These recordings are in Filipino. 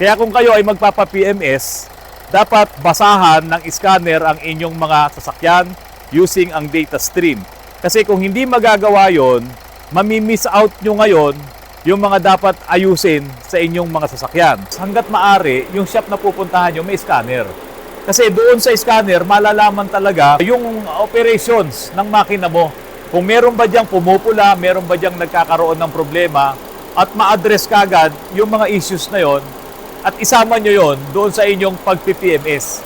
Kaya kung kayo ay magpapa-PMS, dapat basahan ng scanner ang inyong mga sasakyan using ang data stream. Kasi kung hindi magagawa yon, mamimiss out nyo ngayon yung mga dapat ayusin sa inyong mga sasakyan. Hanggat maaari, yung shop na pupuntahan nyo may scanner. Kasi doon sa scanner, malalaman talaga yung operations ng makina mo. Kung meron ba diyang pumupula, meron ba diyang nagkakaroon ng problema, at ma-address kagad yung mga issues na yon, at isama nyo yon doon sa inyong pag-PMS.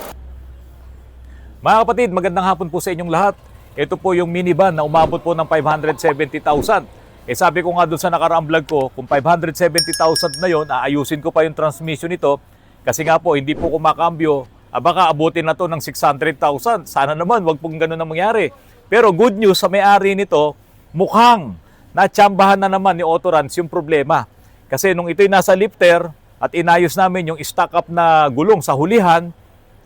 Mga kapatid, magandang hapon po sa inyong lahat. Ito po yung minivan na umabot po ng 570,000. Sabi ko nga doon sa nakaraang vlog ko, kung 570,000 na yon, aayusin ko pa yung transmission nito. Kasi nga po, hindi po kumakambyo. Baka abutin na to ng 600,000. Sana naman, wag pong ganun na mangyari. Pero good news sa may-ari nito, mukhang natsambahan na naman ni Autorans yung problema. Kasi nung ito'y nasa lifter, at inayos namin yung stock up na gulong sa hulihan,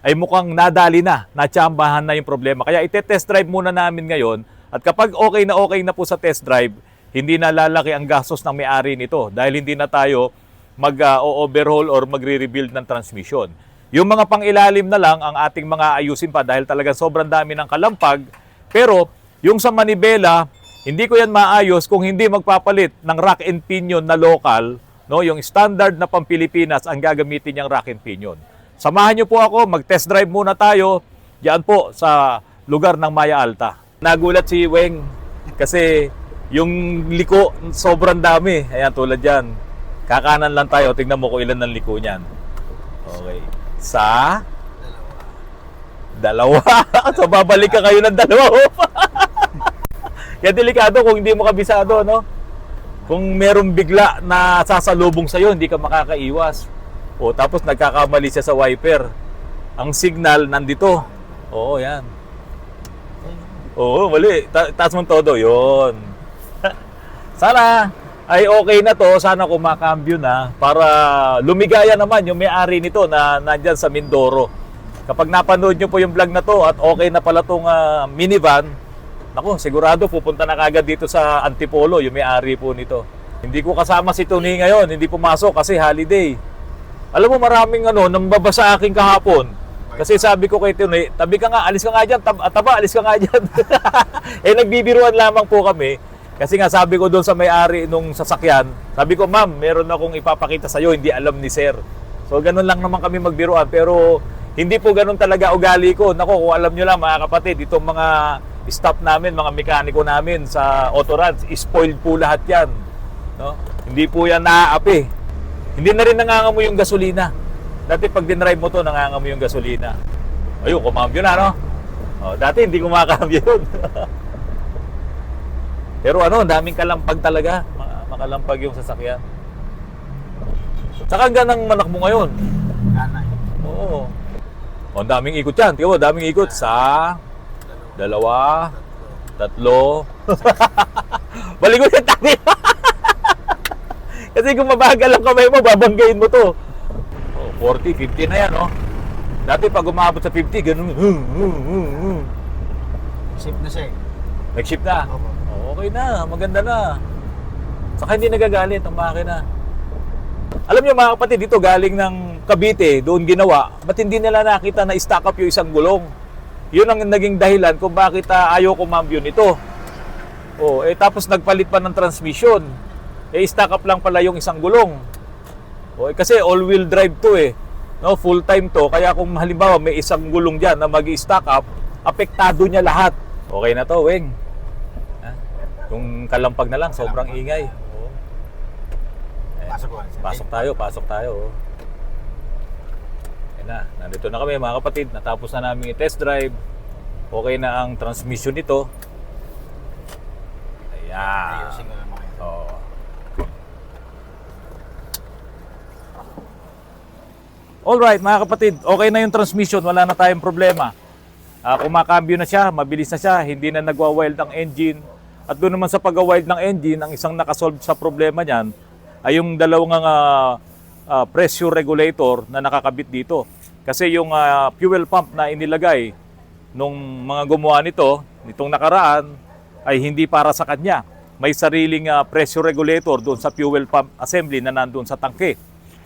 ay mukhang nadali na, natsambahan na yung problema. Kaya ite-test drive muna namin ngayon, at kapag okay na po sa test drive, hindi na lalaki ang gastos ng may-ari nito dahil hindi na tayo mag-overhaul or magre-rebuild ng transmission. Yung mga pang-ilalim na lang ang ating mga ayusin pa dahil talagang sobrang dami ng kalampag. Pero yung sa manibela, hindi ko yan maayos kung hindi magpapalit ng rack and pinion na local. No, yung standard na pang-Pilipinas ang gagamitin niyang rack and pinion. Samahan niyo po ako, mag-test drive muna tayo diyan po sa lugar ng Maya Alta. Nagulat si Weng kasi yung liko sobrang dami. Ayan, tulad yan. Kakanan lang tayo, tingnan mo kung ilan ng liko niyan. Okay. Sa? Dalawa. So babalik ka kayo ng dalawa. Kaya delikado kung hindi mo kabisado, no? Kung merong bigla na sasalubong sa'yo, hindi ka makakaiwas. O tapos nagkakamali siya sa wiper. Ang signal nandito. Oo, yan. Oo, mali. Taas mong todo. Yun. Sana ay okay na to. Sana kumakambyo na para lumigaya naman yung may-ari nito na nandyan sa Mindoro. Kapag napanood nyo po yung vlog na to at okay na pala tong minivan, naku, sigurado pupunta na kagad dito sa Antipolo, yung may-ari po nito. Hindi ko kasama si Tony ngayon, hindi pumasok kasi holiday. Alam mo, maraming nambaba sa akin kahapon. Kasi sabi ko kay Tony, tabi ka nga, alis ka nga dyan, taba, alis ka nga dyan. Nagbibiruan lamang po kami. Kasi nga sabi ko doon sa may-ari nung sasakyan, sabi ko, ma'am, meron akong ipapakita sa'yo, hindi alam ni sir. So ganun lang naman kami magbiruan, pero hindi po ganun talaga ugali ko. Naku, kung alam nyo lang mga kapatid, itong mga staff namin, mga mekaniko namin sa Autorans, spoiled po lahat yan. No? Hindi po yan naaapi. Hindi na rin nangangamoy yung gasolina. Dati pag dinrive mo to, nangangamoy yung gasolina. Ayun, kumambyo na, no? Dati hindi kumakambyo yun. Pero daming kalampag talaga. Makalampag yung sasakyan. Saka ganang manak mo ngayon. Oo. Ang daming ikot yan. Tingnan mo, daming ikot sa dalawa, tatlo. Balik ko yung tabi. Kasi kung mabagal ang kamay mo, babanggain mo to. 40, 50 na yan, no? Dati pag umabot sa 50, ganun. Shift na siya eh. Nag-shift na? Okay na, maganda na. Saka hindi nagagalit ang makina. Alam niyo mga kapatid, dito galing ng Cavite, doon ginawa. Ba't hindi nila nakita na stack up yung isang gulong? Yun ang naging dahilan kung bakit ayaw kumambyo nito. Tapos nagpalit pa ng transmission. Stack up lang pala yung isang gulong. Kasi all-wheel drive to no, full time to. Kaya kung halimbawa may isang gulong dyan na mag-stack up, apektado niya lahat. Okay na to, Weng. Yung kalampag na lang, sobrang ingay. Pasok tayo. Ayan na, nandito na kami mga kapatid. Natapos na namin i-test drive. Okay na ang transmission nito. Ayan. Alright mga kapatid, okay na yung transmission. Wala na tayong problema. Kumakambyo na siya, mabilis na siya. Hindi na nagwa-wild ang engine. At doon naman sa pag-wild ng engine, ang isang nakasolve sa problema niyan ay yung dalawang pressure regulator na nakakabit dito. Kasi yung fuel pump na inilagay nung mga gumawa nitong nakaraan, ay hindi para sa kanya. May sariling pressure regulator doon sa fuel pump assembly na nandoon sa tangke.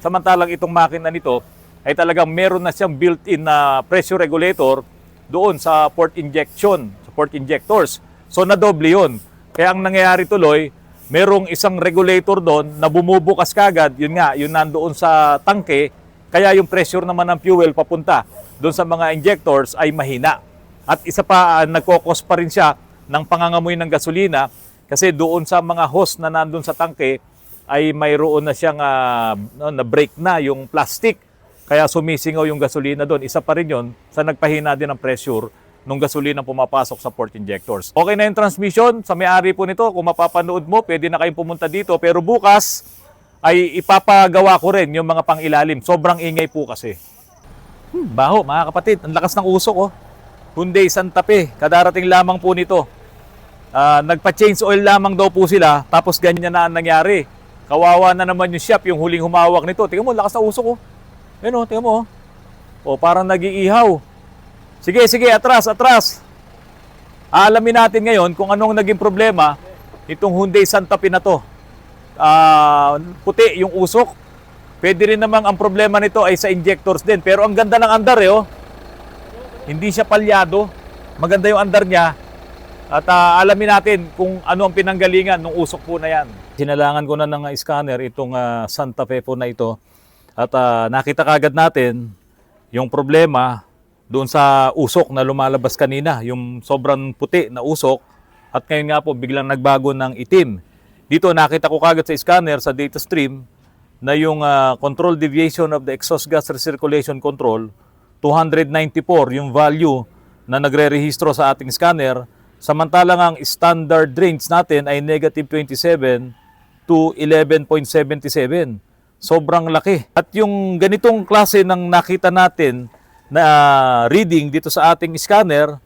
Samantalang itong makina nito ay talagang meron na siyang built-in na pressure regulator doon sa port injection, sa port injectors. So nadoble yun. Kaya ang nangyayari tuloy, merong isang regulator doon na bumubukas kagad, yun nga, yun nandoon sa tangke, kaya yung pressure naman ng fuel papunta doon sa mga injectors ay mahina. At isa pa, nagkokos pa rin siya ng pangangamoy ng gasolina kasi doon sa mga hose na nandun sa tangke ay mayroon na siyang na-break na yung plastic. Kaya sumisingaw yung gasolina doon. Isa pa rin yun sa nagpahina din ng pressure ng gasolina pumapasok sa port injectors. Okay na yung transmission. Sa may-ari po nito, kung mapapanood mo, pwede na kayong pumunta dito. Pero bukas ay ipapagawa ko rin yung mga pang-ilalim. Sobrang ingay po kasi. Baho, mga kapatid. Ang lakas ng usok, oh. Hyundai Santa Fe, kadarating lamang po nito. Nagpa-change oil lamang daw po sila, tapos ganyan na ang nangyari. Kawawa na naman yung shop, yung huling humawak nito. Tingnan mo, lakas ng usok, oh. Ayun, oh, tingnan mo, oh. Oh, parang nag-iihaw. Sige, sige, atras, atras. Alamin natin ngayon kung anong naging problema itong Hyundai Santa Fe na to. Puti yung usok. Pwede rin namang ang problema nito ay sa injectors din. Pero ang ganda ng andar, eh, oh. Hindi siya palyado. Maganda yung andar niya. At alamin natin kung ano ang pinanggalingan ng usok po na yan. Sinalangan ko na ng scanner itong Santa Fe po na ito. At nakita kagad natin yung problema doon sa usok na lumalabas kanina. Yung sobrang puti na usok. At ngayon nga po biglang nagbago ng itim. Dito nakita ko kagad sa scanner, sa data stream, na yung control deviation of the exhaust gas recirculation control 294 yung value na nagre-rehistro sa ating scanner, samantalang ang standard range natin ay negative 27 to 11.77. Sobrang laki. At yung ganitong klase ng nakita natin na reading dito sa ating scanner,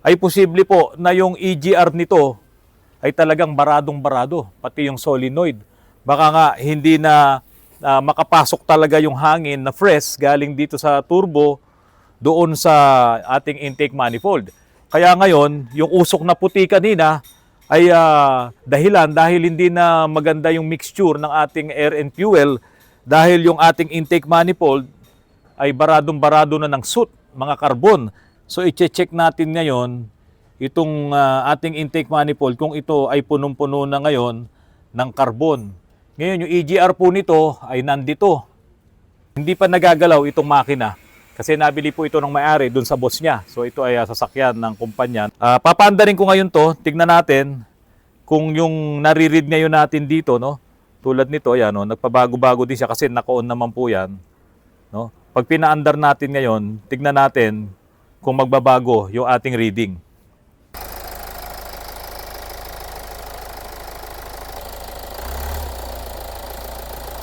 ay posible po na yung EGR nito ay talagang baradong-barado, pati yung solenoid. Baka nga hindi na makapasok talaga yung hangin na fresh galing dito sa turbo doon sa ating intake manifold. Kaya ngayon, yung usok na puti kanina ay dahilan dahil hindi na maganda yung mixture ng ating air and fuel dahil yung ating intake manifold ay baradong-barado na ng soot, mga carbon. So i-check natin ngayon itong ating intake manifold kung ito ay punong-puno na ngayon ng carbon. Ngayon yung EGR po nito ay nandito. Hindi pa nagagalaw itong makina. Kasi nabili po ito ng may-ari doon sa boss niya. So ito ay sasakyan ng kumpanya. Papaandarin ko ngayon to. Tignan natin kung yung nare-read ngayon natin dito, no? Tulad nito, ayan, no? Nagpabago-bago din siya kasi naka-on naman po yan. No? Pag pinaandar natin ngayon, tignan natin kung magbabago yung ating reading.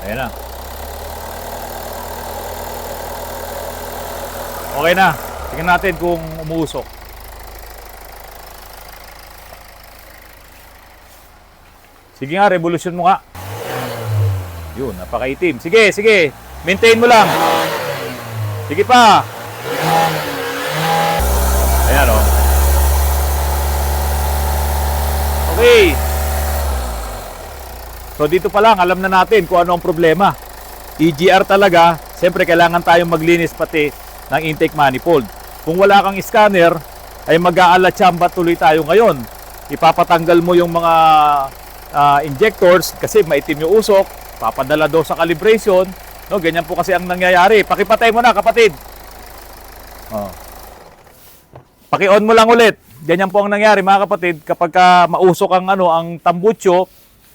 Ayan na. Okay na. Tingnan natin kung umuusok. Sige nga, revolution mo nga. Yun, napakaitim. Sige, sige. Maintain mo lang. Sige pa. Ayan, o. Okay. So dito pa lang, alam na natin kung ano ang problema. EGR talaga, siyempre kailangan tayong maglinis pati ng intake manifold. Kung wala kang scanner, ay mag-aalatsamba tuloy tayo ngayon. Ipapatanggal mo yung mga injectors kasi maitim yung usok, papadala daw sa calibration. No, ganyan po kasi ang nangyayari. Pakipatay mo na, kapatid. Oh. Paki-on mo lang ulit. Ganyan po ang nangyari, mga kapatid, kapag mausok ang ang tambutso,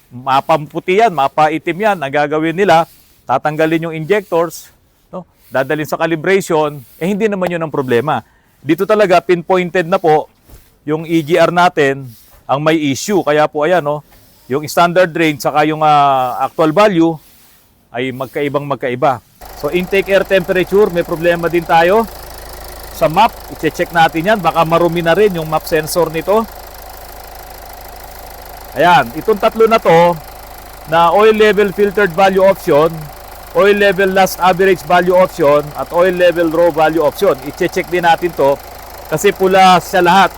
mapamputi yan, mapaitim yan, ang gagawin nila, tatanggalin yung injectors, no? Dadalhin sa calibration, hindi naman yun ang problema. Dito talaga, pinpointed na po yung EGR natin ang may issue. Kaya po, ayan, no? Yung standard range saka yung actual value ay magkaiba. So, intake air temperature, may problema din tayo. Sa map, i-check natin yan. Baka marumi na rin yung map sensor nito. Ayan, itong tatlo na to, na oil level filtered value option, oil level last average value option, at oil level raw value option. I-check din natin to kasi pula siya lahat.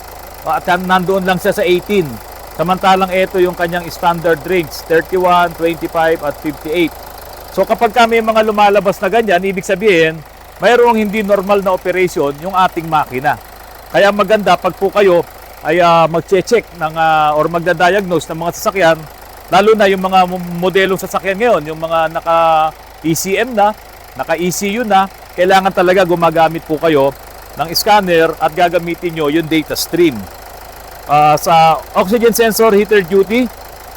At nandoon lang siya sa 18. Samantalang ito yung kanyang standard range, 31, 25, at 58. So kapag may mga lumalabas na ganyan, ibig sabihin, mayroong hindi normal na operation yung ating makina. Kaya maganda pag po kayo ay magche-check ng, or magda-diagnose ng mga sasakyan, lalo na yung mga modelong sasakyan ngayon, yung mga naka-ECM na, naka-ECU na, kailangan talaga gumagamit po kayo ng scanner at gagamitin nyo yung data stream. Sa oxygen sensor heater duty,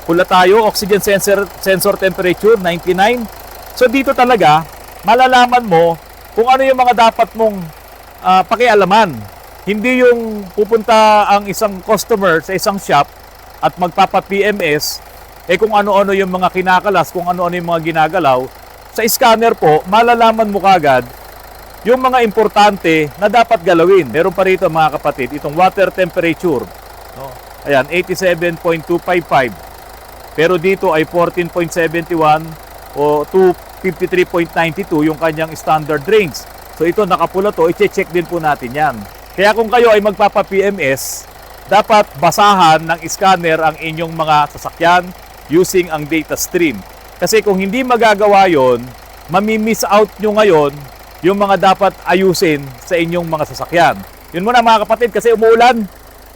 pula tayo, oxygen sensor temperature 99. So dito talaga malalaman mo kung ano yung mga dapat mong pakialaman. Hindi yung pupunta ang isang customer sa isang shop at magpapa-PMS kung ano-ano yung mga kinakalas, kung ano-ano yung mga ginagalaw. Sa scanner po, malalaman mo kagad yung mga importante na dapat galawin. Meron pa rito mga kapatid, itong water temperature. No? Ayan, 87.255. Pero dito ay 14.71 o 253.92 yung kanyang standard range. So ito nakapula to, i-check din po natin yan. Kaya kung kayo ay magpapa-PMS, dapat basahan ng scanner ang inyong mga sasakyan using ang data stream. Kasi kung hindi magagawa yon, mamimiss out nyo ngayon yung mga dapat ayusin sa inyong mga sasakyan. Yun muna mga kapatid, kasi umuulan.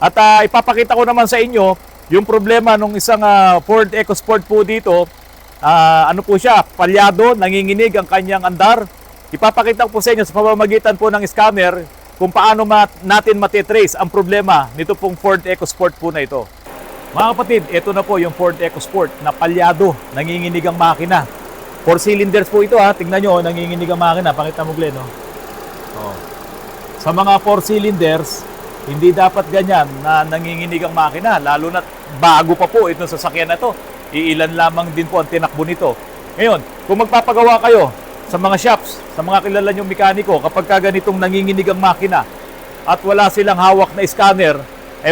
At ipapakita ko naman sa inyo yung problema ng isang Ford EcoSport po dito. Ano po siya, palyado, nanginginig ang kanyang andar. Ipapakita ko po sa inyo sa pamamagitan po ng scanner kung paano natin matitrace ang problema nito pong Ford EcoSport po na ito. Mga kapatid, ito na po yung Ford EcoSport na palyado, nanginginig ang makina. 4 cylinders po ito tingnan nyo, nanginginig ang makina. Pakita mo Glenn. Sa mga 4 cylinders, hindi dapat ganyan na nanginginig ang makina, lalo na bago pa po itong sasakyan na to. Iilan lamang din po ang tinakbo nito. Ngayon, kung magpapagawa kayo sa mga shops, sa mga kilala nyong mekaniko, kapag ganitong nanginginig ang makina at wala silang hawak na scanner,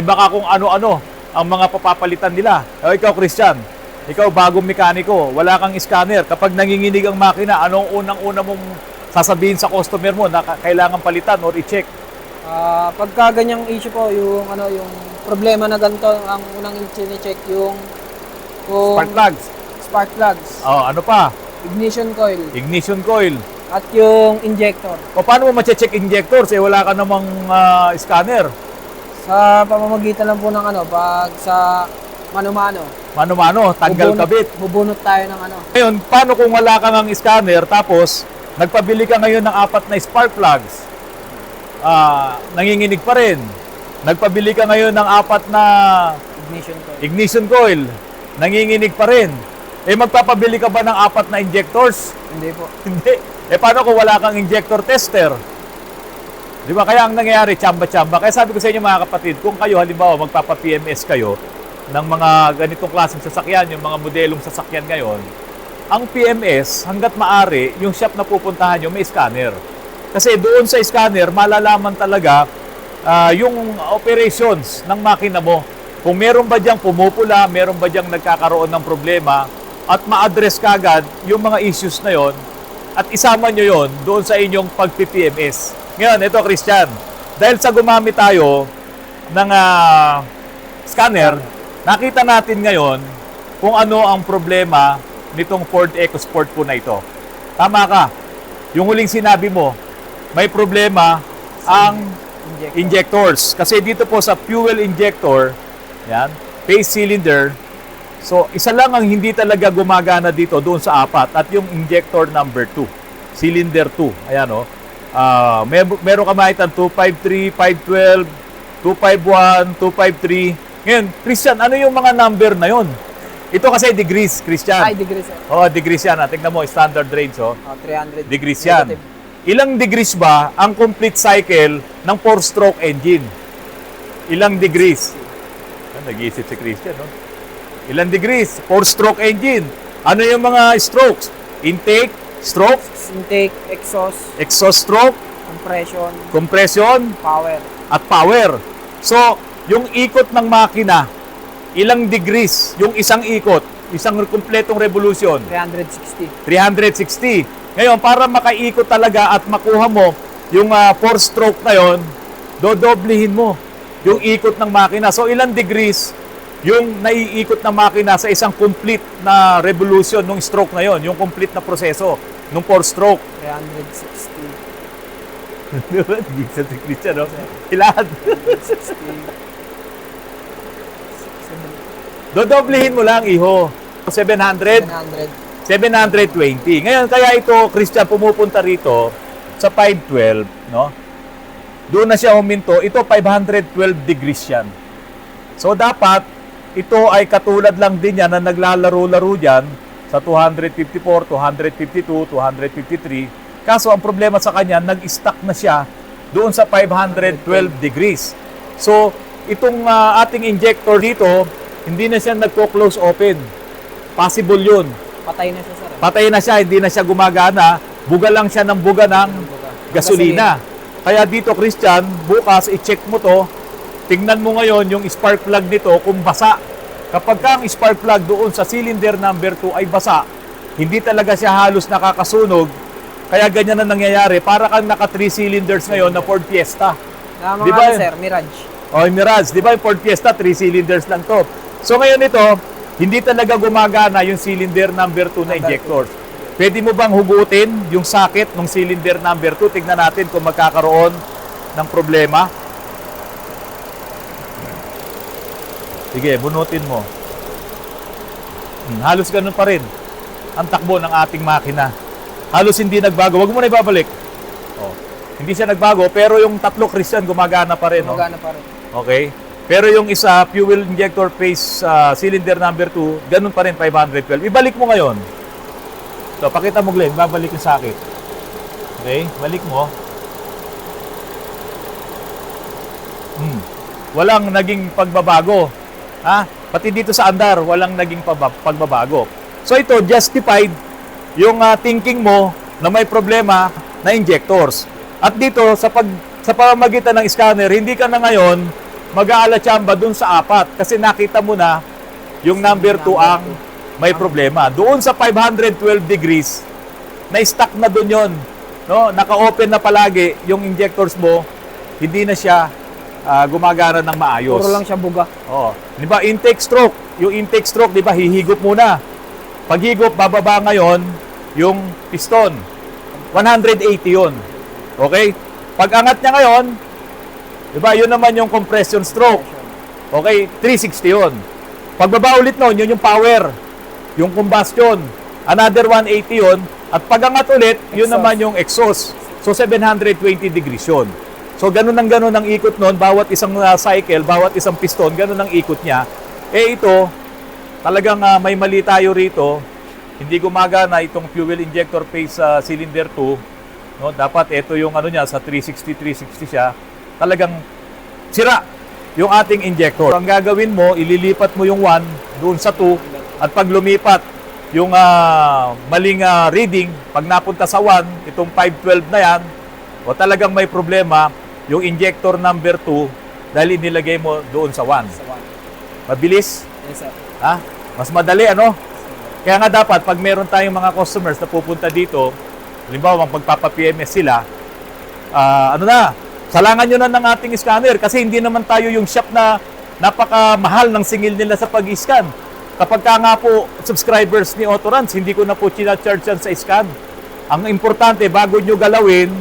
baka kung ano-ano ang mga papapalitan nila. Ikaw Christian, ikaw bagong mekaniko, wala kang scanner. Kapag nanginginig ang makina, anong unang-una mong sasabihin sa customer mo na kailangan palitan or i-check? Pagka ganyang issue po, yung problema na ganito, ang unang i-check yung Spark plugs. Spark plugs. Ano pa? Ignition coil. Ignition coil. At yung injector. O paano mo ma-check injectors wala ka namang scanner? Sa pamamagitan lang po ng pag sa mano-mano. Mano-mano, tanggal kabit. Bubunot tayo ng Ngayon, paano kung wala kang ang scanner tapos nagpabili ka ngayon ng 4 na spark plugs? Nanginginig pa rin. Nagpabili ka ngayon ng 4 na ignition coil. Nanginginig pa rin. Magpapabili ka ba ng 4 na injectors? Hindi po. Hindi. Paano kung wala kang injector tester? Di ba? Kaya ang nangyayari, tsamba-tsamba. Kaya sabi ko sa inyo mga kapatid, kung kayo halimbawa magpapa-PMS kayo ng mga ganitong klaseng sasakyan, yung mga modelong sasakyan ngayon, ang PMS, hanggat maaari, yung shop na pupuntahan nyo, may scanner. Kasi doon sa scanner, malalaman talaga yung operations ng makina mo. Kung meron ba diyang pumupula, meron ba diyang nagkakaroon ng problema, at ma-address kagad yung mga issues na yon at isama nyo yon doon sa inyong pag-PMS. Ngayon, ito Christian, dahil sa gumamit tayo ng scanner, nakita natin ngayon kung ano ang problema nitong Ford EcoSport po na ito. Tama ka, yung huling sinabi mo, may problema ang injectors. Kasi dito po sa fuel injector, yan, phase cylinder, so isa lang ang hindi talaga gumagana dito doon sa 4 at yung injector number 2, cylinder 2. Ayan meron ka makita 253, 512, 251, 253. Ngayon, Christian, ano yung mga number na yon? Ito kasi degrees, Christian. Ay, degrees. Degrees yan. Tingnan mo, standard range. 300 degrees yan. Ilang degrees ba ang complete cycle ng 4-stroke engine? Ilang degrees? Nag-iisip si Christian, no? Ilang degrees? 4-stroke engine. Ano yung mga strokes? Intake, stroke, intake, exhaust, stroke, compression, power, at power. So, yung ikot ng makina, ilang degrees yung isang ikot, isang kumpletong revolution? 360. Ngayon, para makaikot talaga at makuha mo yung 4-stroke na yon, dodoblihin mo yung ikot ng makina. So, ilang degrees yung naiikot na makina sa isang complete na revolution ng stroke na yon, yung complete na proseso ng 4-stroke. 360. Hindi sa si Christian, no? Ilan? 60. Dodoblehin mo lang, iho. 700? 700. 720. Ngayon, kaya ito, Christian, pumupunta rito sa 512, no? Doon na siya huminto. Ito, 512 degrees yan. So, dapat, ito ay katulad lang din yan na naglalaro-laro dyan sa 254, 252, 253. Kaso, ang problema sa kanya, nag-stuck na siya doon sa 512 degrees. So, itong ating injector dito, hindi na siya nagko-close open. Possible yun. Patay na siya, sir. Patay na siya, hindi na siya gumagana. Buga lang siya ng buga ng gasolina. Kaya dito, Christian, bukas i-check mo to. Tingnan mo ngayon yung spark plug nito kung basa. Kapag ka ang spark plug doon sa cylinder number 2 ay basa, hindi talaga siya halos nakakasunog. Kaya ganyan na nangyayari. Para kang naka 3 cylinders ngayon na Ford Fiesta. Na mga Di ba ano, yun? sir, Mirage. O, Mirage. Di ba yung Ford Fiesta, 3 cylinders lang to. So ngayon ito, hindi talaga gumagana yung cylinder number 2 na injectors. Pwede mo bang hugutin yung socket ng cylinder number 2? Tignan natin kung magkakaroon ng problema. Sige, bunutin mo. Halos ganun pa rin ang takbo ng ating makina. Halos hindi nagbago. Huwag mo na ibabalik. Oh. Hindi siya nagbago, pero yung tatlo, Christian, gumagana pa rin. No? Gumagana pa rin. Okay? Pero yung isa, fuel injector phase cylinder number 2, ganun pa rin, 512. Ibalik mo ngayon. So, pakita mo, Glenn. Babalik yung sakit. Okay? Balik mo. Walang naging pagbabago. Ha? Pati dito sa andar, walang naging pagbabago. So, ito, justified yung thinking mo na may problema na injectors. At dito, sa pamamagitan ng scanner, hindi ka na ngayon mag-aalatsamba dun sa 4 kasi nakita mo na yung number 2 ang may problema. Doon sa 512 degrees, na-stuck na dun yun. No? Naka-open na palagi yung injectors mo, hindi na siya gumagana ng maayos. Puro lang siya buga. Oh, 'di ba intake stroke? Yung intake stroke, 'di ba, hihigop muna. Pag higop, bababa ngayon yung piston. 180 'yon. Okay? Pag angat niya ngayon, 'di ba, yun naman yung compression stroke. Okay, 360 'yon. Pagbaba ulit noon, yun yung power. Yung combustion, another 180 'yon. At pag angat ulit, yun naman yung exhaust. So 720 degrees 'yon. So, ganun ang ikot nun, bawat isang cycle, bawat isang piston, ganun ang ikot niya. Eh ito, talagang may mali tayo rito, hindi gumagana itong fuel injector phase cylinder 2. No? Dapat ito yung ano niya, sa 360 siya, talagang sira yung ating injector. Ang gagawin mo, ililipat mo yung 1 doon sa 2, at pag lumipat yung maling reading, pag napunta sa 1, itong 512 na yan, o talagang may problema, yung injector number 2 dahil inilagay mo doon sa 1. Sa 1. Mabilis? Yes, sir. Ha? Mas madali, ano? Kaya nga dapat, pag meron tayong mga customers na pupunta dito, halimbawa, magpapa-PMS sila, salangan nyo na ng ating scanner kasi hindi naman tayo yung shop na napakamahal ng singil nila sa pag-scan. Kapag ka nga po, subscribers ni Autorans, hindi ko na po charge yan sa scan. Ang importante, bago nyo galawin,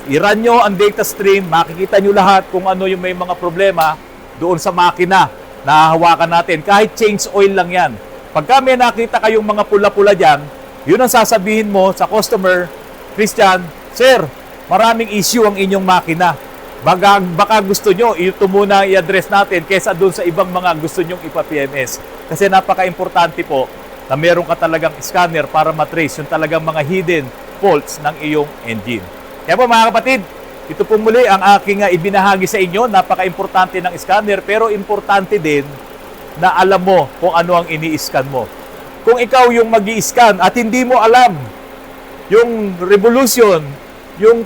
i-run nyo ang data stream, makikita nyo lahat kung ano yung may mga problema doon sa makina na hahawakan natin. Kahit change oil lang yan. Pagka may nakita kayong mga pula-pula dyan, yun ang sasabihin mo sa customer, Christian, Sir, maraming issue ang inyong makina. Baka gusto nyo, ito muna i-address natin kaysa doon sa ibang mga gusto nyong ipa-PMS. Kasi napaka-importante po na meron ka talagang scanner para matrace yung talagang mga hidden faults ng iyong engine. Kaya po mga kapatid, ito po muli ang aking ibinahagi sa inyo. Napaka-importante ng scanner, pero importante din na alam mo kung ano ang ini-scan mo. Kung ikaw yung mag-i-scan at hindi mo alam yung revolution, yung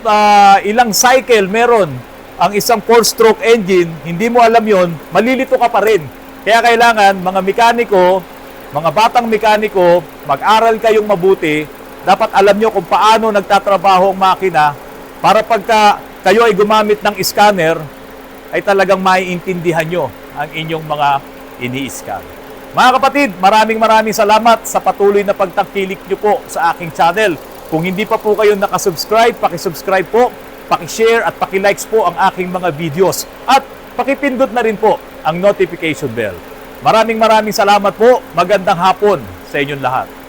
ilang cycle meron ang isang 4-stroke engine, hindi mo alam yon, malilito ka pa rin. Kaya kailangan mga mekaniko, mga batang mekaniko, mag-aral kayong mabuti. Dapat alam nyo kung paano nagtatrabaho ang makina para pagka kayo ay gumamit ng scanner, ay talagang maiintindihan nyo ang inyong mga ini-scan. Mga kapatid, maraming salamat sa patuloy na pagtangkilik nyo po sa aking channel. Kung hindi pa po kayo nakasubscribe, pakisubscribe po, pakishare at pakilikes po ang aking mga videos. At pakipindot na rin po ang notification bell. Maraming salamat po. Magandang hapon sa inyong lahat.